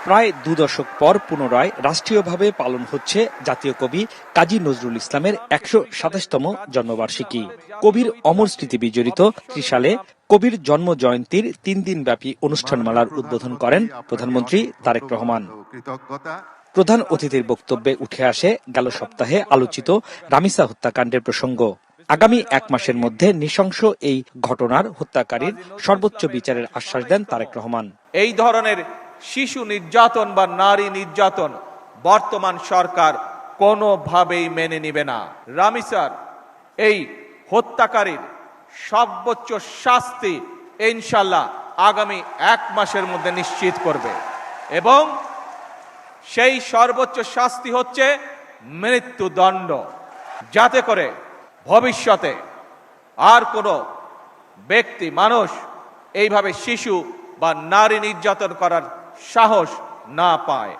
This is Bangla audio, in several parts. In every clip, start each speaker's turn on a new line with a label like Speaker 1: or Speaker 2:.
Speaker 1: প্রায় 2 দশক পর পুনরায় রাষ্ট্রীয়ভাবে পালন হচ্ছে জাতীয় কবি কাজী নজরুল ইসলামের ১২৭তম জন্মবার্ষিকী। কবির অমর স্মৃতি বিজড়িত ত্রিশালে কবির জন্ম জয়ন্তীর 3 দিনব্যাপী অনুষ্ঠানমালার উদ্বোধন করেন প্রধানমন্ত্রী তারেক রহমান। প্রধান অতিথির বক্তব্যে উঠে আসে গেল সপ্তাহে আলোচিত রামিসা হত্যাকাণ্ডের প্রসঙ্গ। আগামী 1 মাসের মধ্যে নৃশংস এই ঘটনার হত্যাকারীর সর্বোচ্চ বিচারের আশ্বাস দেন তারেক রহমান।
Speaker 2: এই ধরনের শিশু নির্যাতন বা নারী নির্যাতন বর্তমান সরকার কোনোভাবেই মেনে নিবে না। রামিসার এই হত্যাকারীর সর্বোচ্চ শাস্তি ইনশাআল্লাহ আগামী 1 মাসের মধ্যে নিশ্চিত করবে এবং সেই সর্বোচ্চ শাস্তি হচ্ছে মৃত্যুদণ্ড, যাতে করে ভবিষ্যতে আর কোনো ব্যক্তি মানুষ এইভাবে শিশু বা নারী নির্যাতন করার সাহস না পায়।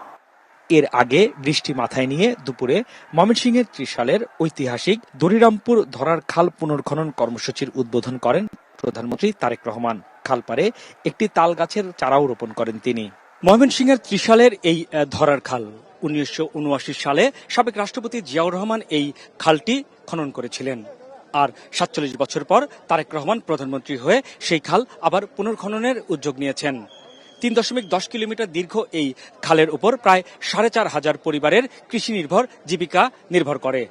Speaker 1: এর আগে বৃষ্টি মাথায় নিয়ে দুপুরে ময়মনসিংহের ত্রিশালের ঐতিহাসিক দড়িরামপুর ধরার খাল পুনর্খনন কর্মসূচির উদ্বোধন করেন প্রধানমন্ত্রী তারেক রহমান। খালপাড়ে একটি তাল গাছের চারাও রোপণ করেন তিনি। ময়মনসিংহের ত্রিশালের এই ধরার খাল 1979 সালে সাবেক রাষ্ট্রপতি জিয়াউর রহমান এই খালটি খনন করেছিলেন। আর 47 বছর পর তারেক রহমান প্রধানমন্ত্রী হয়ে সেই খাল আবার পুনর্খননের উদ্যোগ নিয়েছেন। 3.10 কিলোমিটার দীর্ঘ এই খালের উপর প্রায় 4,500 পরিবারের কৃষি নির্ভর জীবিকা নির্ভর করে।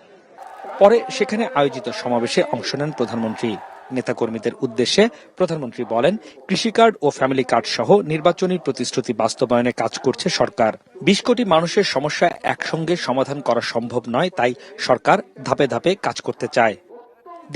Speaker 1: পরে সেখানে আয়োজিত সমাবেশে অংশ নেন প্রধানমন্ত্রী। নেতাকর্মীদের উদ্দেশ্যে প্রধানমন্ত্রী বলেন, কৃষি কার্ড ও ফ্যামিলি কার্ড সহ নির্বাচনী প্রতিশ্রুতি বাস্তবায়নে কাজ করছে সরকার। 20 কোটি মানুষের সমস্যা একসঙ্গে সমাধান করা সম্ভব নয়, তাই সরকার ধাপে ধাপে কাজ করতে চায়।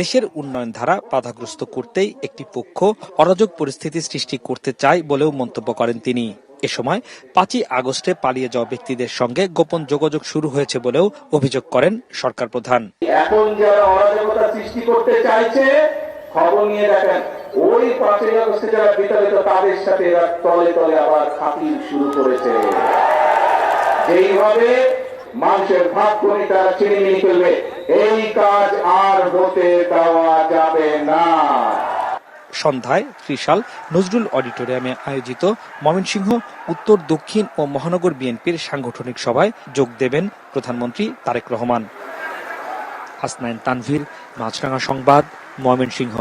Speaker 1: দেশের উন্নয়ন ধারা বাধাগ্রস্ত করতেই একটি পক্ষ অরাজক পরিস্থিতি সৃষ্টি করতে চায় বলেও মন্তব্য করেন তিনি। এ সময় 5ই আগস্টে পালিয়ে যাওয়া ব্যক্তিদের সঙ্গে গোপন যোগাযোগ শুরু হয়েছে বলেও অভিযোগ করেন সরকার প্রধান।
Speaker 3: এখন যারা অরাজকতা সৃষ্টি করতে চাইছে, খবর নিয়ে দেখেন ওই 5ই আগস্টে যারা বিতাড়িত তাদের সাথে এরা তলে তলে আবার খাতির শুরু করেছে। যেইভাবে মানুষের ভাগ্য তারা ছিনিমিনি করবে, এই কাজ আর হতে দেওয়া যাবে না।
Speaker 1: সন্ধ্যায় ত্রিশাল নজরুল অডিটোরিয়ামে আয়োজিত ময়মনসিংহ উত্তর, দক্ষিণ ও মহানগর বিএনপির সাংগঠনিক সভায় যোগ দেবেন প্রধানমন্ত্রী তারেক রহমান। হাসনাইন তানভীর, মাছরাঙা সংবাদ, ময়মনসিংহ।